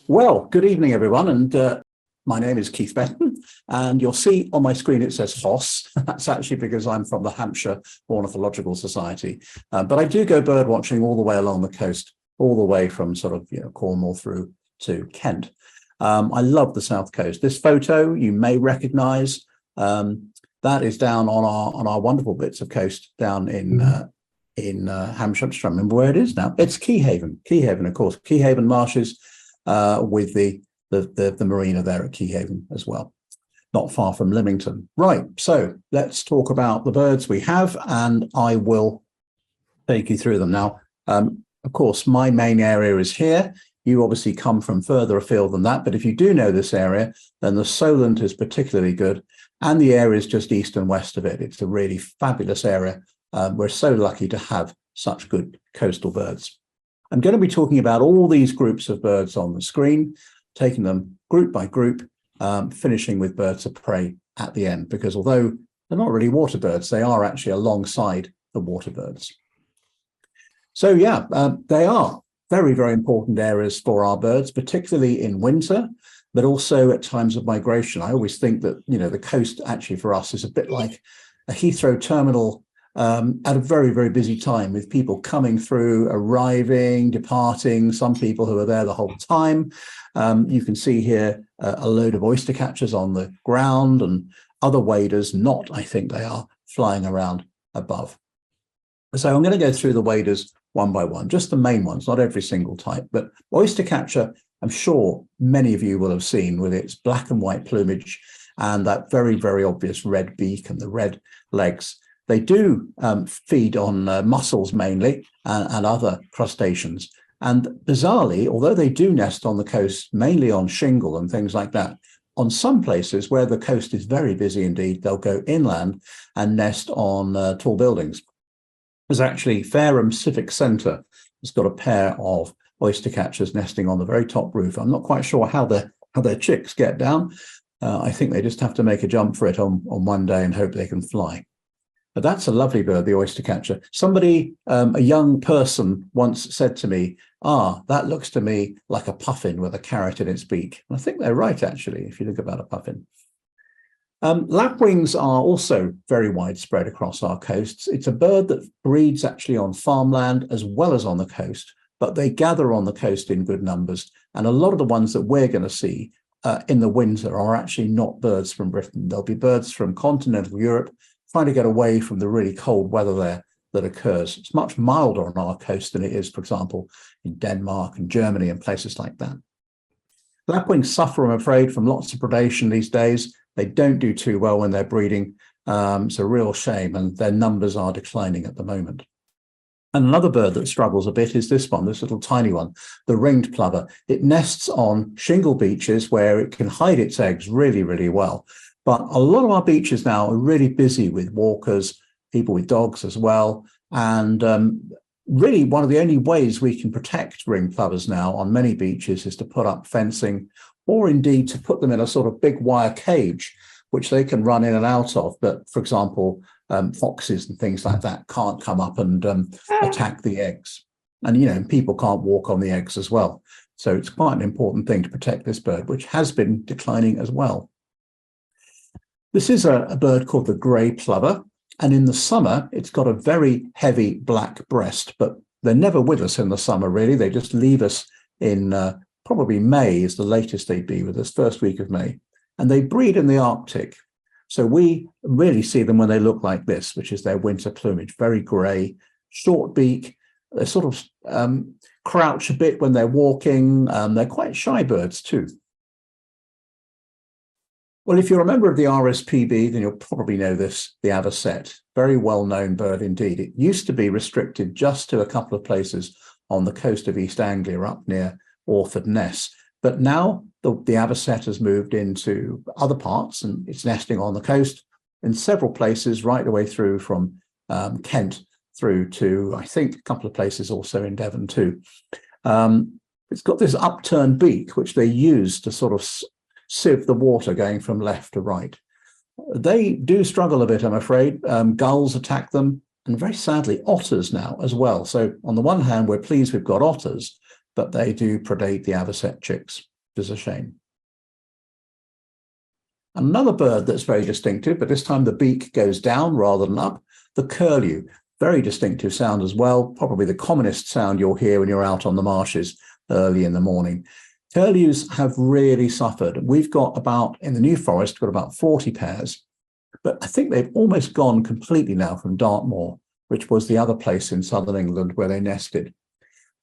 Well, good evening, everyone, and my name is Keith Betton, and you'll see on my screen it says Hoss. That's actually because I'm from the Hampshire Ornithological Society, but I do go bird watching all the way along the coast, all the way from sort of Cornwall through to Kent. I love the south coast. This photo you may recognise. That is down on our wonderful bits of coast down in Hampshire. I'm just trying to remember where it is now. It's Keyhaven. Keyhaven, of course. Keyhaven Marshes. With the marina there at Keyhaven as well, not far from Lymington. Right, so let's talk about the birds we have, and I will take you through them. Now, of course, my main area is here. You obviously come from further afield than that, but if you do know this area, then the Solent is particularly good, and the area is just east and west of it. It's a really fabulous area. We're so lucky to have such good coastal birds. I'm going to be talking about all these groups of birds on the screen, taking them group by group, finishing with birds of prey at the end, because although they're not really water birds, they are actually alongside the water birds. So yeah, they are very, very important areas for our birds, particularly in winter, but also at times of migration. I always think that, the coast actually for us is a bit like a Heathrow terminal at a very, very busy time, with people coming through, arriving, departing, some people who are there the whole time. You can see here a load of oystercatchers on the ground and other waders, I think they are, flying around above. So I'm going to go through the waders one by one, just the main ones, not every single type, but oystercatcher, I'm sure many of you will have seen, with its black and white plumage and that very, very obvious red beak and the red legs. They do feed on mussels mainly and other crustaceans. And bizarrely, although they do nest on the coast, mainly on shingle and things like that, on some places where the coast is very busy indeed, they'll go inland and nest on tall buildings. There's actually Fareham Civic Centre. It's got a pair of oystercatchers nesting on the very top roof. I'm not quite sure how their chicks get down. I think they just have to make a jump for it on one day and hope they can fly. But that's a lovely bird, the oystercatcher. Somebody, a young person, once said to me, that looks to me like a puffin with a carrot in its beak. And I think they're right, actually, if you think about a puffin. Lapwings are also very widespread across our coasts. It's a bird that breeds actually on farmland as well as on the coast, but they gather on the coast in good numbers. And a lot of the ones that we're going to see in the winter are actually not birds from Britain. They'll be birds from continental Europe, trying to get away from the really cold weather there that occurs. It's much milder on our coast than it is, for example, in Denmark and Germany and places like that. Lapwings suffer, I'm afraid, from lots of predation these days. They don't do too well when they're breeding. It's a real shame, and their numbers are declining at the moment. And another bird that struggles a bit is this one, this little tiny one, the ringed plover. It nests on shingle beaches where it can hide its eggs really, really well. But a lot of our beaches now are really busy with walkers, people with dogs as well. And really one of the only ways we can protect ringed plovers now on many beaches is to put up fencing, or indeed to put them in a sort of big wire cage, which they can run in and out of. But for example, foxes and things like that can't come up and attack the eggs. And, people can't walk on the eggs as well. So it's quite an important thing to protect this bird, which has been declining as well. This is a bird called the grey plover, and in the summer, it's got a very heavy black breast, but they're never with us in the summer, really. They just leave us in probably May is the latest they'd be with us, first week of May, and they breed in the Arctic. So we really see them when they look like this, which is their winter plumage, very grey, short beak. They sort of crouch a bit when they're walking. They're quite shy birds too. Well, if you're a member of the RSPB, then you'll probably know this, the Avocet, very well-known bird indeed. It used to be restricted just to a couple of places on the coast of East Anglia up near Orford Ness. But now the Avocet has moved into other parts, and it's nesting on the coast in several places right the way through from Kent through to, I think, a couple of places also in Devon too. It's got this upturned beak, which they use to sort of sieve the water going from left to right. They do struggle a bit, I'm afraid. Gulls attack them, and very sadly, otters now as well. So on the one hand, we're pleased we've got otters, but they do predate the Avocet chicks. which is a shame. Another bird that's very distinctive, but this time the beak goes down rather than up, the curlew. Very distinctive sound as well, probably the commonest sound you'll hear when you're out on the marshes early in the morning. Curlews have really suffered. We've got about, in the New Forest, got about 40 pairs, but I think they've almost gone completely now from Dartmoor, which was the other place in southern England where they nested.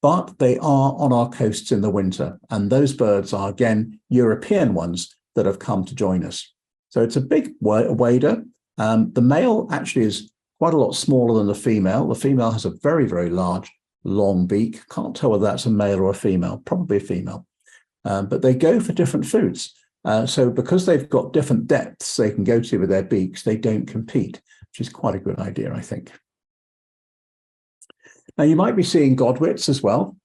But they are on our coasts in the winter, and those birds are, again, European ones that have come to join us. So it's a big wader. The male actually is quite a lot smaller than the female. The female has a very, very large, long beak. Can't tell whether that's a male or a female, probably a female. But they go for different foods. So because they've got different depths they can go to with their beaks, they don't compete, which is quite a good idea, I think. Now, you might be seeing Godwits as well.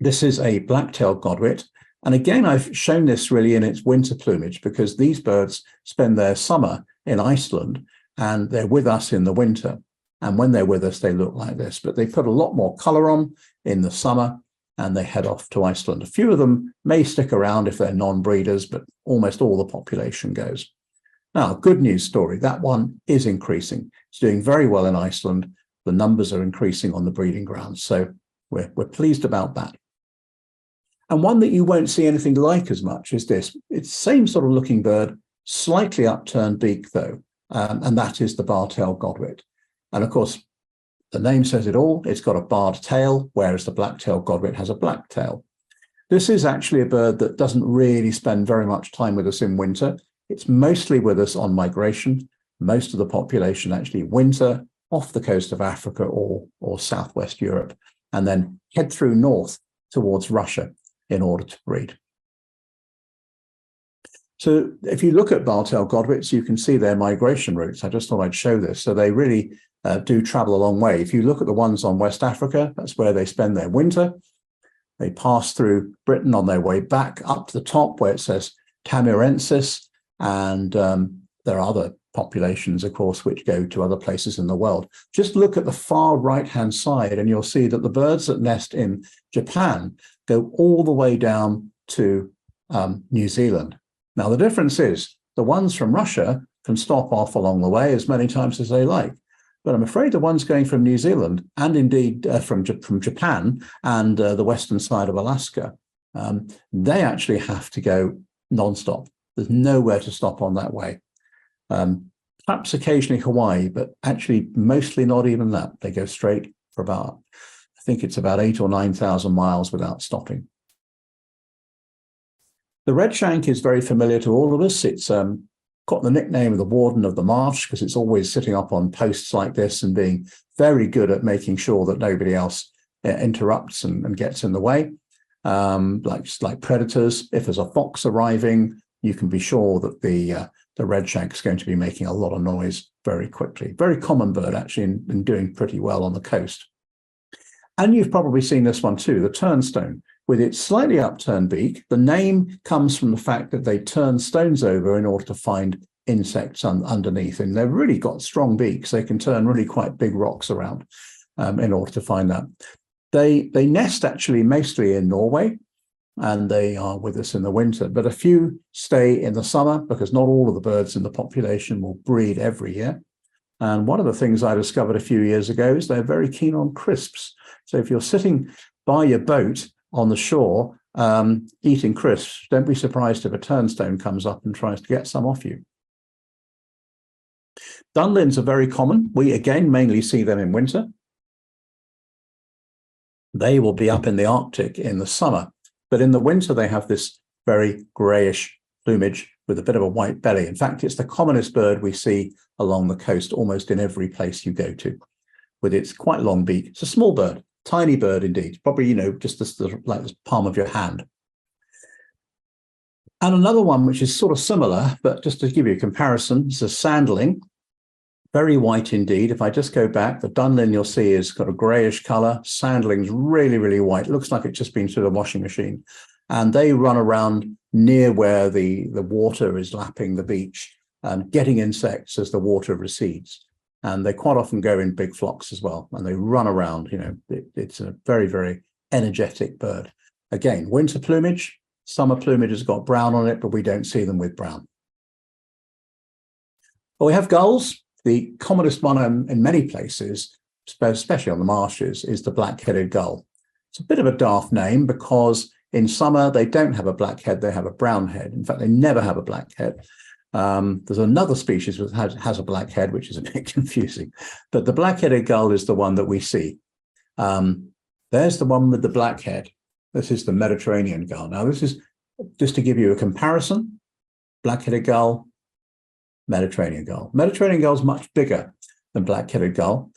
This is a black-tailed Godwit. And again, I've shown this really in its winter plumage because these birds spend their summer in Iceland and they're with us in the winter. And when they're with us, they look like this. But they put a lot more colour on in the summer and they head off to Iceland. A few of them may stick around if they're non-breeders, but almost all the population goes. Now, good news story. That one is increasing. It's doing very well in Iceland. The numbers are increasing on the breeding grounds. So we're pleased about that. And one that you won't see anything like as much is this. It's the same sort of looking bird, slightly upturned beak though, and that is the bar-tailed Godwit. And of course, the name says it all. It's got a barred tail, whereas the black-tailed Godwit has a black tail. This is actually a bird that doesn't really spend very much time with us in winter. It's mostly with us on migration. Most of the population actually winter off the coast of Africa or southwest Europe, and then head through north towards Russia in order to breed. So if you look at bar-tailed Godwits, you can see their migration routes. I just thought I'd show this. So they really do travel a long way. If you look at the ones on West Africa, that's where they spend their winter. They pass through Britain on their way back up to the top where it says Tamirensis, and there are other populations, of course, which go to other places in the world. Just look at the far right-hand side and you'll see that the birds that nest in Japan go all the way down to New Zealand. Now, the difference is the ones from Russia can stop off along the way as many times as they like. But I'm afraid the ones going from New Zealand and indeed from Japan and the western side of Alaska, they actually have to go non-stop. There's nowhere to stop on that way. Perhaps occasionally Hawaii, but actually mostly not even that. They go straight for about, I think it's about 8,000 or 9,000 miles without stopping. The Redshank is very familiar to all of us. It's got the nickname of the warden of the marsh because it's always sitting up on posts like this and being very good at making sure that nobody else interrupts and gets in the way. Like predators, if there's a fox arriving, you can be sure that the Redshank is going to be making a lot of noise very quickly. Very common bird, actually, and doing pretty well on the coast. And you've probably seen this one too, the Turnstone, with its slightly upturned beak. The name comes from the fact that they turn stones over in order to find insects underneath. And they've really got strong beaks. They can turn really quite big rocks around in order to find that. They nest actually mostly in Norway, and they are with us in the winter, but a few stay in the summer because not all of the birds in the population will breed every year. And one of the things I discovered a few years ago is they're very keen on crisps. So if you're sitting by your boat on the shore eating crisps, don't be surprised if a turnstone comes up and tries to get some off you. Dunlins are very common. We again mainly see them in winter. They will be up in the Arctic in the summer. But in the winter, they have this very grayish plumage with a bit of a white belly. In fact, it's the commonest bird we see along the coast, almost in every place you go to, with its quite long beak. It's a small bird, tiny bird indeed, probably, just like the palm of your hand. And another one, which is sort of similar, but just to give you a comparison, is a Sanderling. Very white indeed. If I just go back, the Dunlin you'll see is got a grayish color. Sanderling's really, really white. It looks like it's just been through the washing machine. And they run around near where the water is lapping the beach and getting insects as the water recedes. And they quite often go in big flocks as well. And they run around, it's a very, very energetic bird. Again, winter plumage, Summer plumage has got brown on it, but we don't see them with brown. Well, we have gulls. The commonest one in many places, especially on the marshes, is the black-headed gull. It's a bit of a daft name because in summer they don't have a black head, they have a brown head. In fact, they never have a black head. There's another species that has a black head, which is a bit confusing. But the black-headed gull is the one that we see. There's the one with the black head. This is the Mediterranean gull. Now, this is just to give you a comparison. Black-headed gull, Mediterranean gull. Mediterranean gull is much bigger than black-headed gull,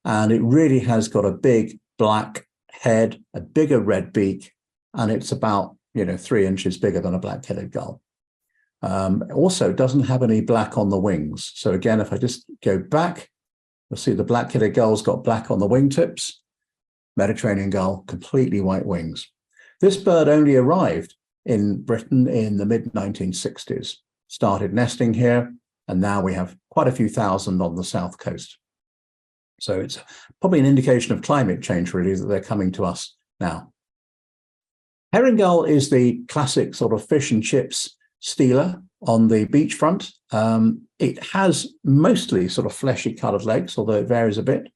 and it really has got a big black head, a bigger red beak, and it's about 3 inches bigger than a black-headed gull. Also, it doesn't have any black on the wings. So again, if I just go back, you'll see the black-headed gull's got black on the wingtips. Mediterranean gull, completely white wings. This bird only arrived in Britain in the mid-1960s, started nesting here, and now we have quite a few thousand on the south coast. So it's probably an indication of climate change, really, that they're coming to us now. Herring gull is the classic sort of fish and chips stealer on the beachfront. It has mostly sort of fleshy coloured legs, although it varies a bit.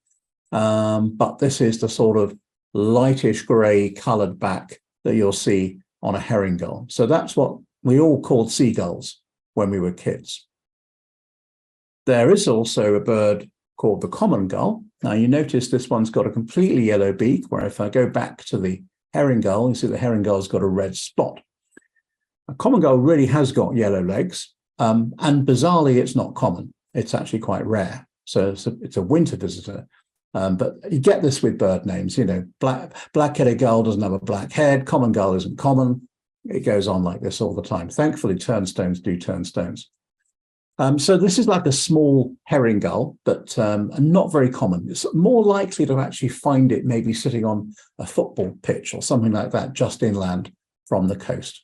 But this is the sort of lightish grey coloured back that you'll see on a herring gull. So that's what we all called seagulls when we were kids. There is also a bird called the common gull. Now you notice this one's got a completely yellow beak, where if I go back to the herring gull, you see the herring gull's got a red spot. A common gull really has got yellow legs, and bizarrely, it's not common. It's actually quite rare. So it's a winter visitor. But you get this with bird names, black-headed gull doesn't have a black head, common gull isn't common. It goes on like this all the time. Thankfully, turnstones do turnstones. So this is like a small herring gull, but not very common. It's more likely to actually find it maybe sitting on a football pitch or something like that, just inland from the coast.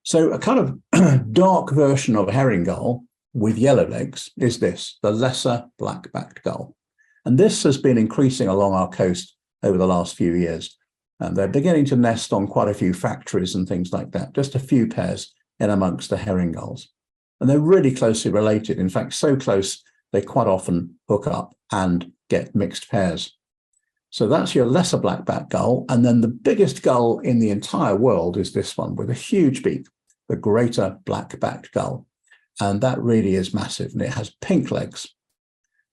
So a kind of dark version of a herring gull with yellow legs is this, the lesser black-backed gull. And this has been increasing along our coast over the last few years. And they're beginning to nest on quite a few factories and things like that, just a few pairs in amongst the herring gulls. And they're really closely related. In fact, so close, they quite often hook up and get mixed pairs. So that's your lesser black-backed gull. And then the biggest gull in the entire world is this one with a huge beak, the greater black-backed gull. And that really is massive, and it has pink legs.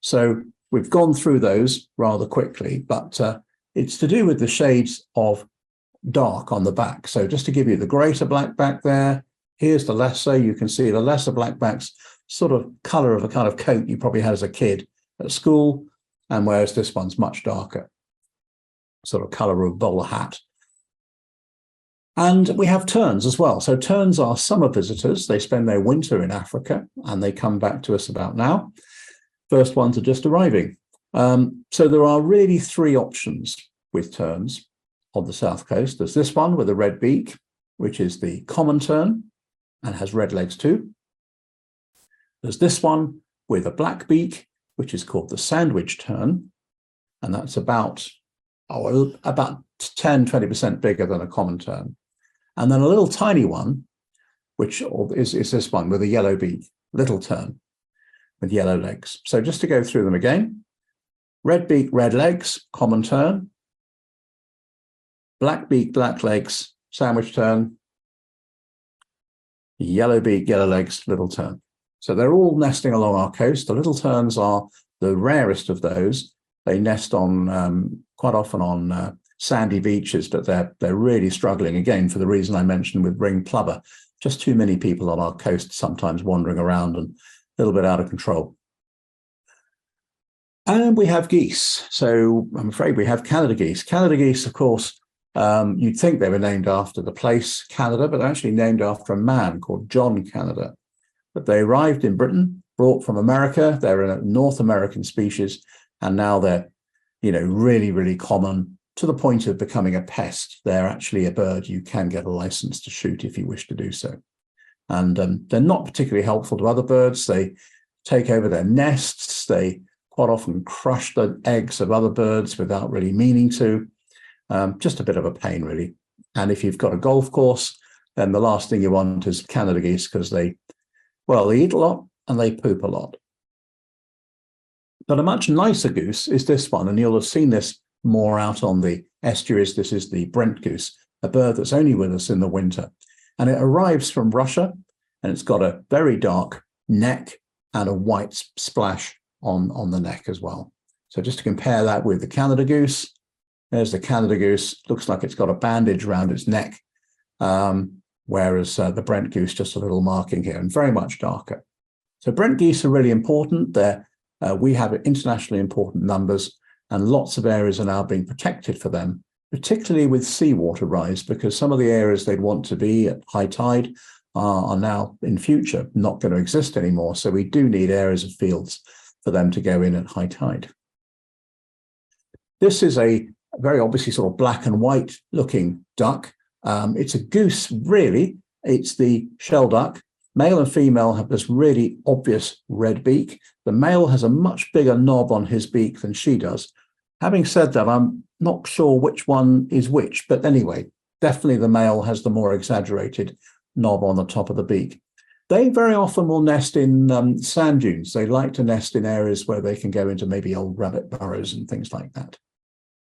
So we've gone through those rather quickly, but it's to do with the shades of dark on the back. So just to give you the greater black-back there, here's the lesser. You can see the lesser black-back's sort of colour of a kind of coat you probably had as a kid at school, and whereas this one's much darker, sort of colour of a bowler hat. And we have terns as well. So terns are summer visitors. They spend their winter in Africa, and they come back to us about now. First ones are just arriving. So there are really 3 options with terns on the south coast. There's this one with a red beak, which is the common tern, and has red legs too. There's this one with a black beak, which is called the sandwich tern, and that's about 10-20% bigger than a common tern. And then a little tiny one, which is this one with a yellow beak, little tern with yellow legs. So just to go through them again, red beak, red legs, common tern, black beak, black legs, sandwich tern, yellow beak, yellow legs, little tern. So they're all nesting along our coast. The little terns are the rarest of those. They nest on quite often on sandy beaches, but they're really struggling, again, for the reason I mentioned with ring plover. Just too many people on our coast sometimes wandering around and a little bit out of control. And we have geese. So I'm afraid we have Canada geese. Canada geese, of course, you'd think they were named after the place, Canada, but they're actually named after a man called John Canada. But they arrived in Britain, brought from America. They're a North American species, and now they're, really, really common, to the point of becoming a pest. They're actually a bird you can get a license to shoot if you wish to do so. And they're not particularly helpful to other birds. They take over their nests. They quite often crush the eggs of other birds without really meaning to. Just a bit of a pain, really. And if you've got a golf course, then the last thing you want is Canada geese, because they eat a lot and they poop a lot. But a much nicer goose is this one, and you'll have seen this more out on the estuaries. This is the Brent Goose, a bird that's only with us in the winter. And it arrives from Russia, and it's got a very dark neck and a white splash on the neck as well. So just to compare that with the Canada goose, there's the Canada goose. Looks like it's got a bandage around its neck, whereas the Brent goose, just a little marking here, and very much darker. So Brent geese are really important. We have internationally important numbers, and lots of areas are now being protected for them, particularly with seawater rise, because some of the areas they'd want to be at high tide are now in future not going to exist anymore. So we do need areas of fields for them to go in at high tide. This is a very obviously sort of black and white looking duck. It's a goose, really. It's the Shelduck. Male and female have this really obvious red beak. The male has a much bigger knob on his beak than she does. Having said that, I'm not sure which one is which, but anyway, definitely the male has the more exaggerated knob on the top of the beak. They very often will nest in sand dunes. They like to nest in areas where they can go into maybe old rabbit burrows and things like that.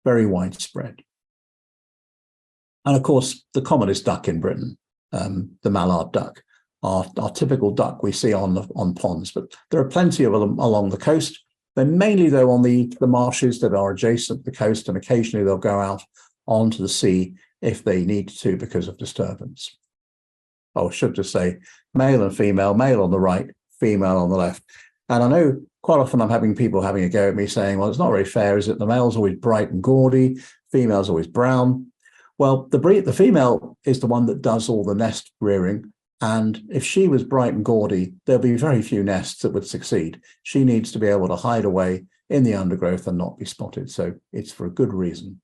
Very widespread. And of course, the commonest duck in Britain, the mallard duck, our typical duck we see on ponds, but there are plenty of them along the coast. They're mainly, though, on the marshes that are adjacent to the coast, and occasionally they'll go out onto the sea if they need to because of disturbance. Oh, I should just say male and female, male on the right, female on the left. And I know quite often I'm having people having a go at me saying, well, it's not very fair, is it? The male's always bright and gaudy, female's always brown. Well, the female is the one that does all the nest rearing. And if she was bright and gaudy, there'll be very few nests that would succeed. She needs to be able to hide away in the undergrowth and not be spotted. So it's for a good reason.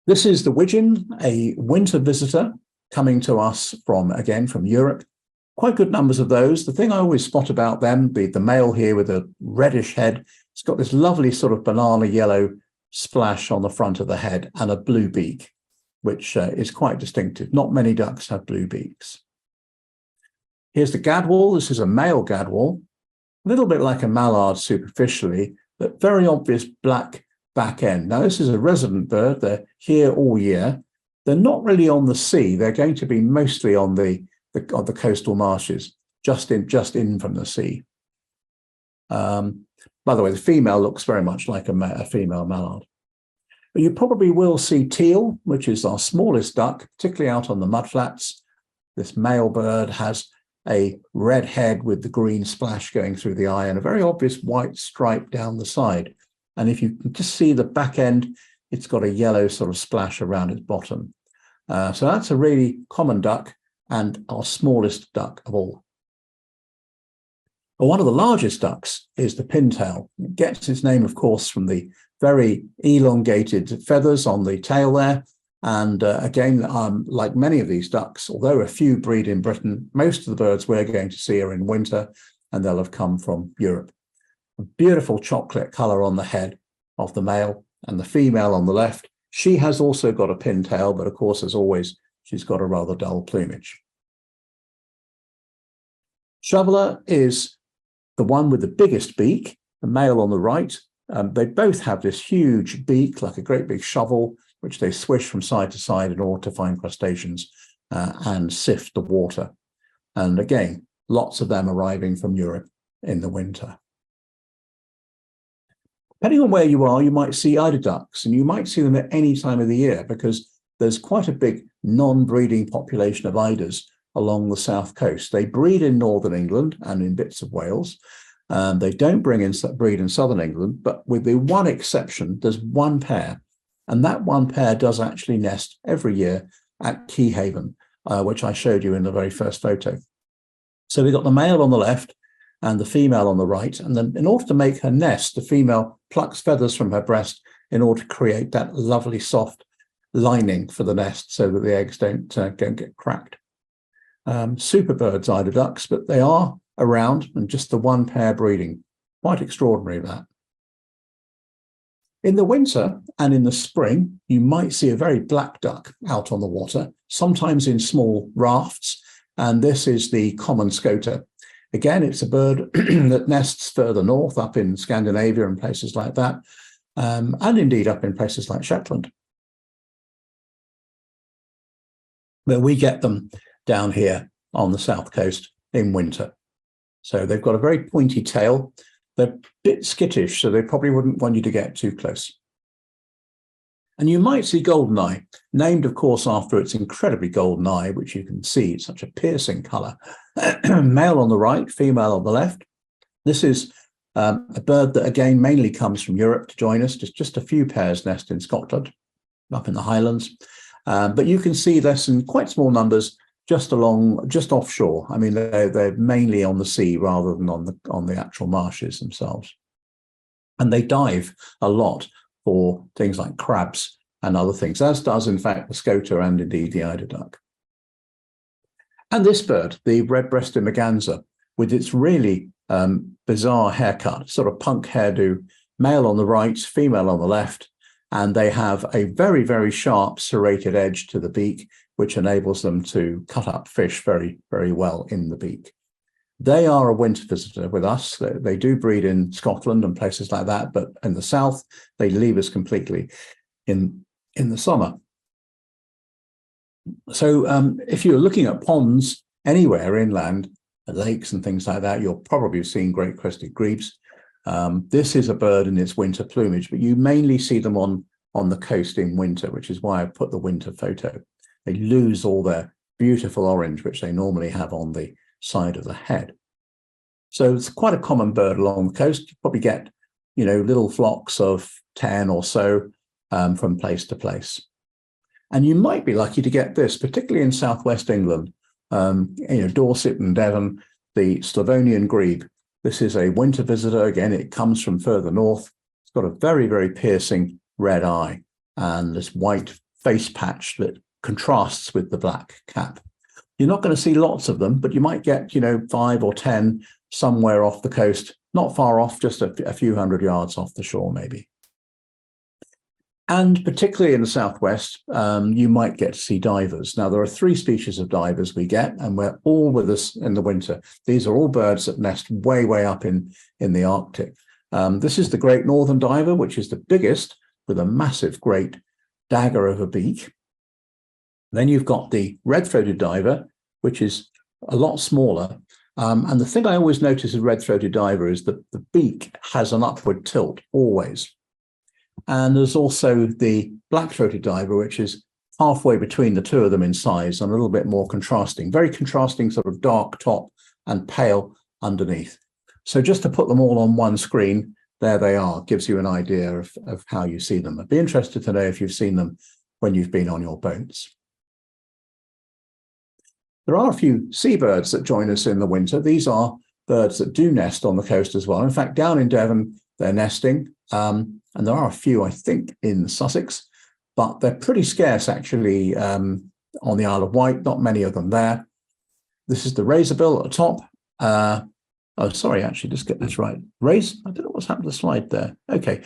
This is the Wigeon, a winter visitor coming to us from Europe. Quite good numbers of those. The thing I always spot about them, the male here with a reddish head, it's got this lovely sort of banana yellow splash on the front of the head and a blue beak, which is quite distinctive. Not many ducks have blue beaks. Here's the Gadwall. This is a male Gadwall, a little bit like a mallard superficially, but very obvious black back end. Now, this is a resident bird. They're here all year. They're not really on the sea. They're going to be mostly on the coastal marshes, just in from the sea. By the way, the female looks very much like a female mallard. But you probably will see teal, which is our smallest duck, particularly out on the mudflats. This male bird has a red head with the green splash going through the eye and a very obvious white stripe down the side. And if you can just see the back end, it's got a yellow sort of splash around its bottom. So that's a really common duck and our smallest duck of all. Well, one of the largest ducks is the pintail. It gets its name, of course, from the very elongated feathers on the tail there. And again, like many of these ducks, although a few breed in Britain, most of the birds we're going to see are in winter, and they'll have come from Europe. A beautiful chocolate colour on the head of the male, and the female on the left. She has also got a pintail, but of course, as always, she's got a rather dull plumage. Shoveler is the one with the biggest beak, the male on the right. They both have this huge beak, like a great big shovel, which they swish from side to side in order to find crustaceans and sift the water. And again, lots of them arriving from Europe in the winter. Depending on where you are, you might see eider ducks, and you might see them at any time of the year because there's quite a big non-breeding population of eiders along the south coast. They breed in northern England and in bits of Wales. They don't breed in southern England, but with the one exception, there's one pair. And that one pair does actually nest every year at Key Haven, which I showed you in the very first photo. So we've got the male on the left and the female on the right. And then in order to make her nest, the female plucks feathers from her breast in order to create that lovely soft lining for the nest so that the eggs don't get cracked. Super birds, eider ducks, but they are around and just the one pair breeding. Quite extraordinary, that. In the winter and in the spring, you might see a very black duck out on the water, sometimes in small rafts, and this is the common Scoter. Again, it's a bird that nests further north, up in Scandinavia and places like that, and indeed up in places like Shetland. But we get them down here on the south coast in winter. So they've got a very pointy tail. They're a bit skittish, so they probably wouldn't want you to get too close. And you might see Goldeneye, named, of course, after its incredibly golden eye, which you can see, it's such a piercing colour. Male on the right, female on the left. This is a bird that, again, mainly comes from Europe to join us. Just a few pairs nest in Scotland, up in the Highlands. But you can see this in quite small numbers just offshore. I mean, they're mainly on the sea rather than on the actual marshes themselves. And they dive a lot for things like crabs and other things, as does, in fact, the Scoter and indeed the Eider duck. And this bird, the red-breasted merganser, with its really bizarre haircut, sort of punk hairdo, male on the right, female on the left, and they have a very, very sharp serrated edge to the beak, which enables them to cut up fish very, very well in the beak. They are a winter visitor with us. They do breed in Scotland and places like that, but in the south, they leave us completely in the summer. So if you're looking at ponds anywhere inland, lakes and things like that, you'll probably have seen great crested grebes. This is a bird in its winter plumage, but you mainly see them on the coast in winter, which is why I put the winter photo. They lose all their beautiful orange, which they normally have on the side of the head. So it's quite a common bird along the coast. You probably get, little flocks of 10 or so from place to place. And you might be lucky to get this, particularly in southwest England, Dorset and Devon, the Slavonian grebe. This is a winter visitor. Again, it comes from further north. It's got a very, very piercing red eye and this white face patch that contrasts with the black cap. You're not going to see lots of them, but you might get, 5 or 10 somewhere off the coast, not far off, just a few hundred yards off the shore, maybe. And particularly in the southwest, you might get to see divers. Now, there are 3 species of divers we get, and we're all with us in the winter. These are all birds that nest way, way up in the Arctic. This is the great northern diver, which is the biggest, with a massive great dagger of a beak. Then you've got the red-throated diver, which is a lot smaller. And the thing I always notice with red-throated diver is that the beak has an upward tilt, always. And there's also the black-throated diver, which is halfway between the two of them in size and a little bit more contrasting, very contrasting sort of dark top and pale underneath. So just to put them all on one screen, there they are, gives you an idea of how you see them. I'd be interested to know if you've seen them when you've been on your boats. There are a few seabirds that join us in the winter. These are birds that do nest on the coast as well. In fact, down in Devon, they're nesting. And there are a few, I think, in Sussex, but they're pretty scarce, actually, on the Isle of Wight. Not many of them there. This is the razorbill at the top. Oh, sorry, actually, just get this right. I don't know what's happened to the slide there. Okay,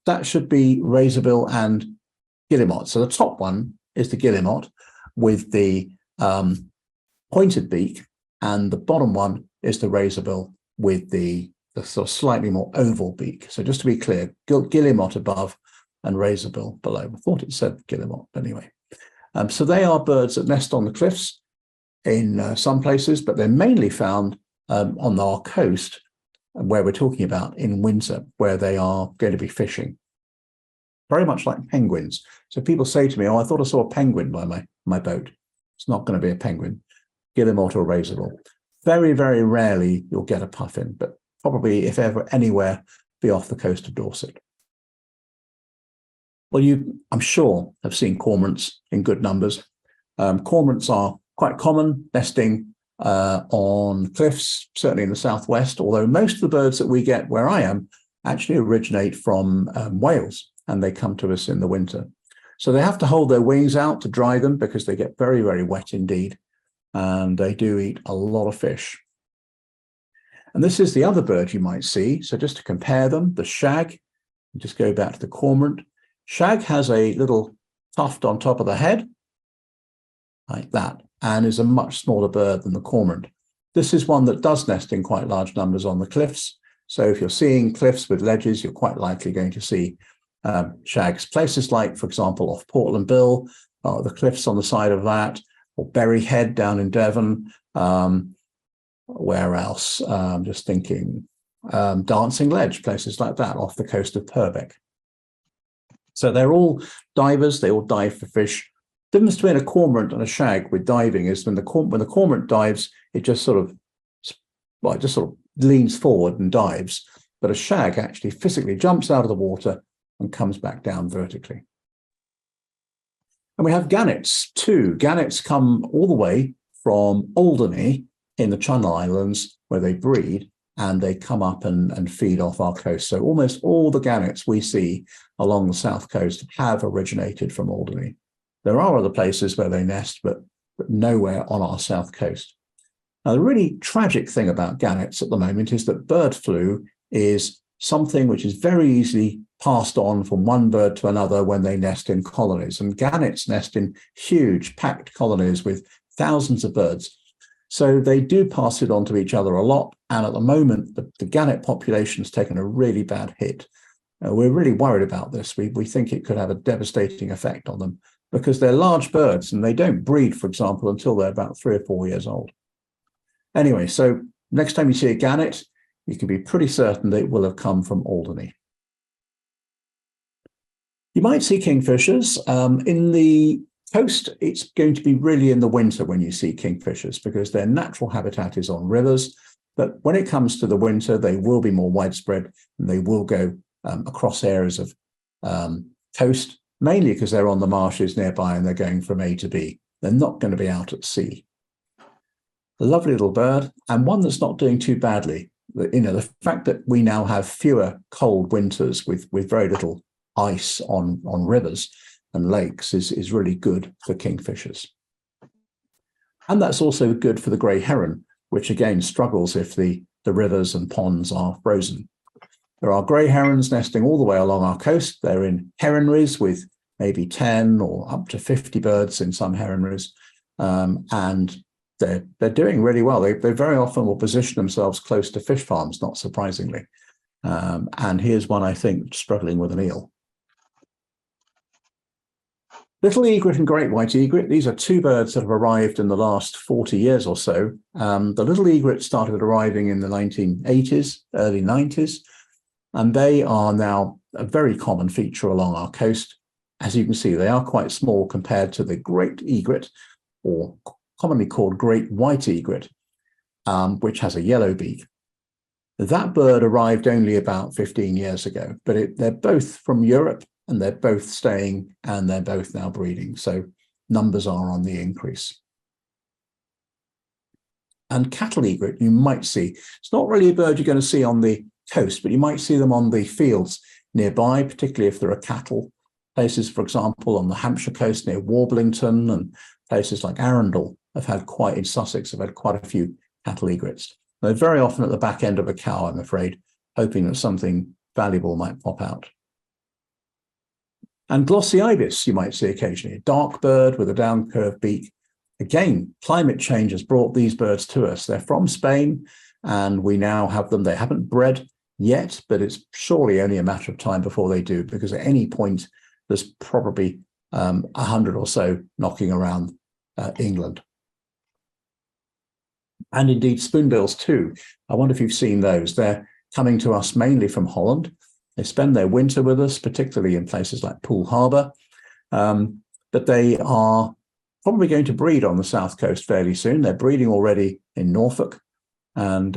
that should be razorbill and guillemot. So the top one is the guillemot with the pointed beak, and the bottom one is the razorbill with the sort of slightly more oval beak. So just to be clear, guillemot above and razorbill below. I thought it said guillemot, but anyway. So they are birds that nest on the cliffs in some places, but they're mainly found on our coast, where we're talking about in winter, where they are going to be fishing. Very much like penguins. So people say to me, oh, I thought I saw a penguin by my boat. It's not going to be a penguin, guillemot or razorbill. Very, very rarely you'll get a puffin, but probably, if ever, anywhere, be off the coast of Dorset. Well, you, I'm sure, have seen cormorants in good numbers. Cormorants are quite common, nesting on cliffs, certainly in the southwest, although most of the birds that we get where I am actually originate from Wales, and they come to us in the winter. So they have to hold their wings out to dry them because they get very, very wet indeed, and they do eat a lot of fish. And this is the other bird you might see. So just to compare them, the shag Just go back to the cormorant. Shag has a little tuft on top of the head, like that, and is a much smaller bird than the cormorant. This is one that does nest in quite large numbers on the cliffs. So if you're seeing cliffs with ledges, you're quite likely going to see shags. Places like, for example, off Portland Bill, the cliffs on the side of that, or Berry Head down in Devon. Where else? Just thinking, Dancing Ledge, places like that off the coast of Purbeck. So they're all divers, they all dive for fish. The difference between a cormorant and a shag with diving is when the cormorant dives, it just sort of leans forward and dives, but a shag actually physically jumps out of the water and comes back down vertically. And we have gannets too. Gannets come all the way from Alderney in the Channel Islands where they breed, and they come up and feed off our coast. So almost all the gannets we see along the south coast have originated from Alderney. There are other places where they nest, but nowhere on our south coast. Now, the really tragic thing about gannets at the moment is that bird flu is something which is very easily passed on from one bird to another when they nest in colonies. And gannets nest in huge packed colonies with thousands of birds. So they do pass it on to each other a lot. And at the moment, the gannet population has taken a really bad hit. We're really worried about this. We think it could have a devastating effect on them because they're large birds and they don't breed, for example, until they're about 3 or 4 years old. Anyway, so next time you see a gannet, you can be pretty certain that it will have come from Alderney. You might see kingfishers. In the coast, it's going to be really in the winter when you see kingfishers because their natural habitat is on rivers. But when it comes to the winter, they will be more widespread and they will go across areas of coast, mainly because they're on the marshes nearby and they're going from A to B. They're not going to be out at sea. A lovely little bird, and one that's not doing too badly. The fact that we now have fewer cold winters with very little ice on rivers and lakes is really good for kingfishers. And that's also good for the grey heron, which again struggles if the rivers and ponds are frozen. There are grey herons nesting all the way along our coast. They're in heronries with maybe 10 or up to 50 birds in some heronries. And they're doing really well. They very often will position themselves close to fish farms, not surprisingly. And here's one, I think, struggling with an eel. Little egret and great white egret, these are two birds that have arrived in the last 40 years or so. The little egret started arriving in the 1980s, early 90s, and they are now a very common feature along our coast. As you can see, they are quite small compared to the great egret, or commonly called great white egret, which has a yellow beak. That bird arrived only about 15 years ago, but they're both from Europe and they're both staying and they're both now breeding. So numbers are on the increase. And cattle egret, you might see, it's not really a bird you're going to see on the coast, but you might see them on the fields nearby, particularly if there are cattle. Places, for example, on the Hampshire coast near Warblington and places like Arundel in Sussex have had quite a few cattle egrets. They're very often at the back end of a cow, I'm afraid, hoping that something valuable might pop out. And glossy ibis, you might see occasionally, a dark bird with a down-curved beak. Again, climate change has brought these birds to us. They're from Spain, and we now have them. They haven't bred yet, but it's surely only a matter of time before they do, because at any point, there's probably 100 or so knocking around England. And indeed, spoonbills too. I wonder if you've seen those. They're coming to us mainly from Holland. They spend their winter with us, particularly in places like Poole Harbour. But they are probably going to breed on the south coast fairly soon. They're breeding already in Norfolk. And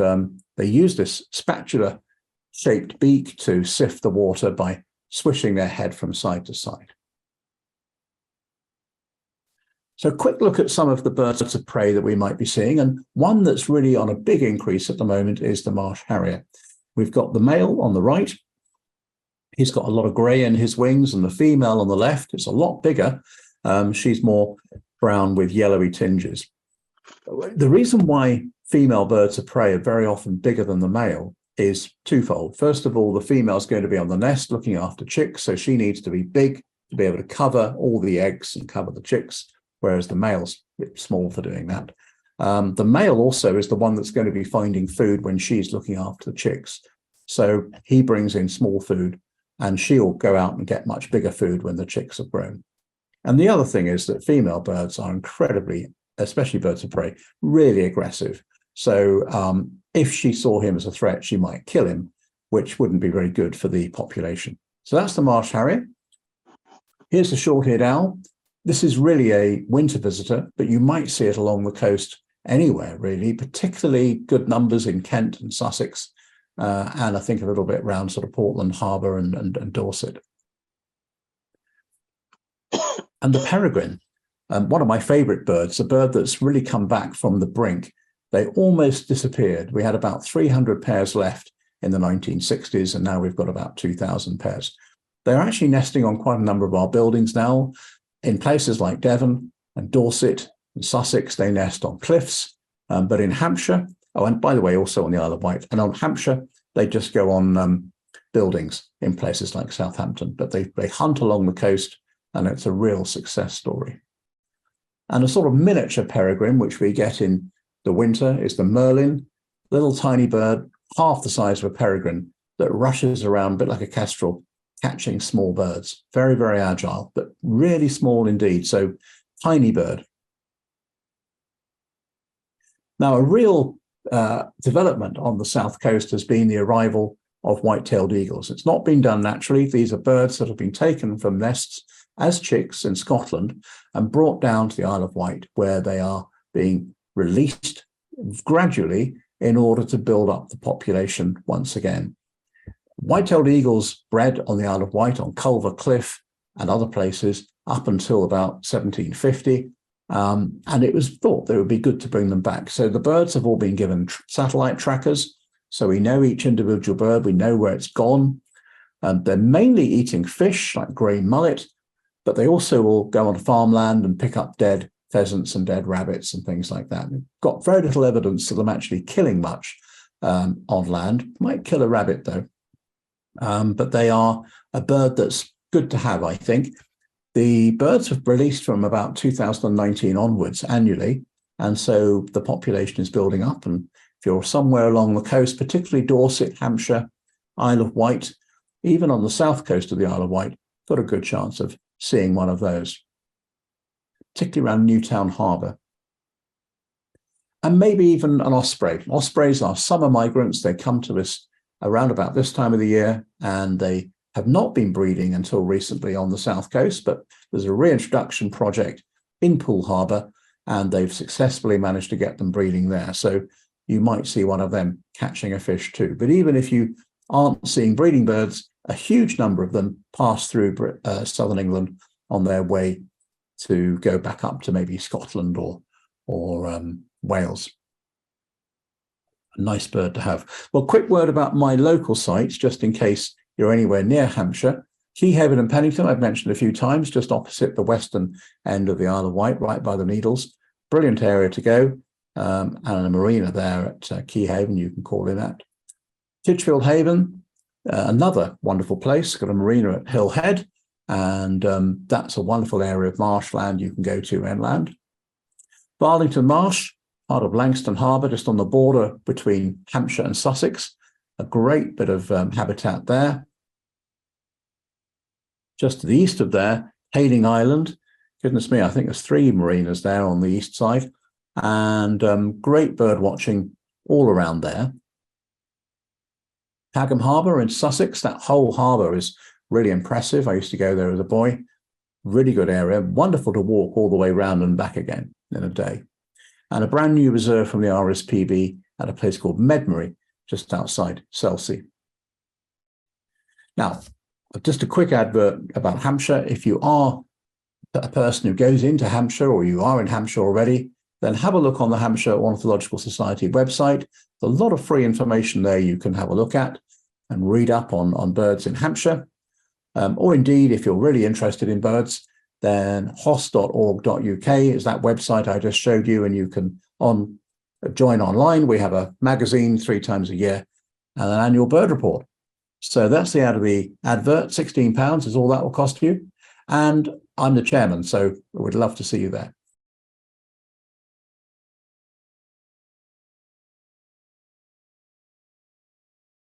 they use this spatula-shaped beak to sift the water by swishing their head from side to side. So a quick look at some of the birds of prey that we might be seeing. And one that's really on a big increase at the moment is the Marsh Harrier. We've got the male on the right. He's got a lot of grey in his wings, and the female on the left is a lot bigger. She's more brown with yellowy tinges. The reason why female birds of prey are very often bigger than the male is twofold. First of all, the female's going to be on the nest looking after chicks, so she needs to be big to be able to cover all the eggs and cover the chicks, whereas the male's a bit small for doing that. The male also is the one that's going to be finding food when she's looking after the chicks. So he brings in small food and she'll go out and get much bigger food when the chicks have grown. And the other thing is that female birds are incredibly, especially birds of prey, really aggressive. So if she saw him as a threat, she might kill him, which wouldn't be very good for the population. So that's the Marsh Harrier. Here's the short-eared owl. This is really a winter visitor, but you might see it along the coast anywhere, really, particularly good numbers in Kent and Sussex, and I think a little bit around sort of Portland Harbour and Dorset. And the peregrine, one of my favourite birds, a bird that's really come back from the brink. They almost disappeared. We had about 300 pairs left in the 1960s, and now we've got about 2,000 pairs. They're actually nesting on quite a number of our buildings now. In places like Devon and Dorset and Sussex, they nest on cliffs. But in Hampshire, oh, and by the way, also on the Isle of Wight, and on Hampshire, they just go on buildings in places like Southampton. But they hunt along the coast, and it's a real success story. And a sort of miniature peregrine, which we get in the winter, is the merlin, little tiny bird, half the size of a peregrine, that rushes around a bit like a kestrel, catching small birds. Very, very agile, but really small indeed. So tiny bird. Now, a real development on the south coast has been the arrival of white-tailed eagles. It's not been done naturally. These are birds that have been taken from nests as chicks in Scotland and brought down to the Isle of Wight, where they are being released gradually in order to build up the population once again. White-tailed eagles bred on the Isle of Wight, on Culver Cliff and other places up until about 1750. And it was thought that it would be good to bring them back. So the birds have all been given satellite trackers. So we know each individual bird, we know where it's gone. They're mainly eating fish like grey mullet, but they also will go on farmland and pick up dead pheasants and dead rabbits and things like that. We've got very little evidence of them actually killing much on land. Might kill a rabbit though. But they are a bird that's good to have, I think. The birds have released from about 2019 onwards annually, and so the population is building up. And if you're somewhere along the coast, particularly Dorset, Hampshire, Isle of Wight, even on the south coast of the Isle of Wight, got a good chance of seeing one of those, particularly around Newtown Harbour. And maybe even an osprey. Ospreys are summer migrants. They come to us around about this time of the year, and they have not been breeding until recently on the south coast, but there's a reintroduction project in Poole Harbour, and they've successfully managed to get them breeding there. So you might see one of them catching a fish too. But even if you aren't seeing breeding birds, a huge number of them pass through southern England on their way to go back up to maybe Scotland or Wales. A nice bird to have. Well, quick word about my local sites, just in case you're anywhere near Hampshire. Keyhaven and Pennington, I've mentioned a few times, just opposite the western end of the Isle of Wight, right by the Needles. Brilliant area to go. And a marina there at Keyhaven, you can call in at. Titchfield Haven, another wonderful place, got a marina at Hill Head, and that's a wonderful area of marshland you can go to inland. Barlington Marsh, part of Langston Harbour, just on the border between Hampshire and Sussex. A great bit of habitat there. Just to the east of there, Hayling Island. Goodness me, I think there's 3 marinas there on the east side. And great bird watching all around there. Pagham Harbour in Sussex, that whole harbour is really impressive. I used to go there as a boy. Really good area, wonderful to walk all the way round and back again in a day. And a brand new reserve from the RSPB at a place called Medmery, just outside Selsey. Now, just a quick advert about Hampshire. If you are a person who goes into Hampshire, or you are in Hampshire already, then have a look on the Hampshire Ornithological Society website. There's a lot of free information there you can have a look at and read up on birds in Hampshire. Or indeed, if you're really interested in birds, then hos.org.uk is that website I just showed you, and you can join online. We have a magazine 3 times a year, and an annual bird report. So that's the out of the advert. £16 is all that will cost you. And I'm the chairman, so we'd love to see you there.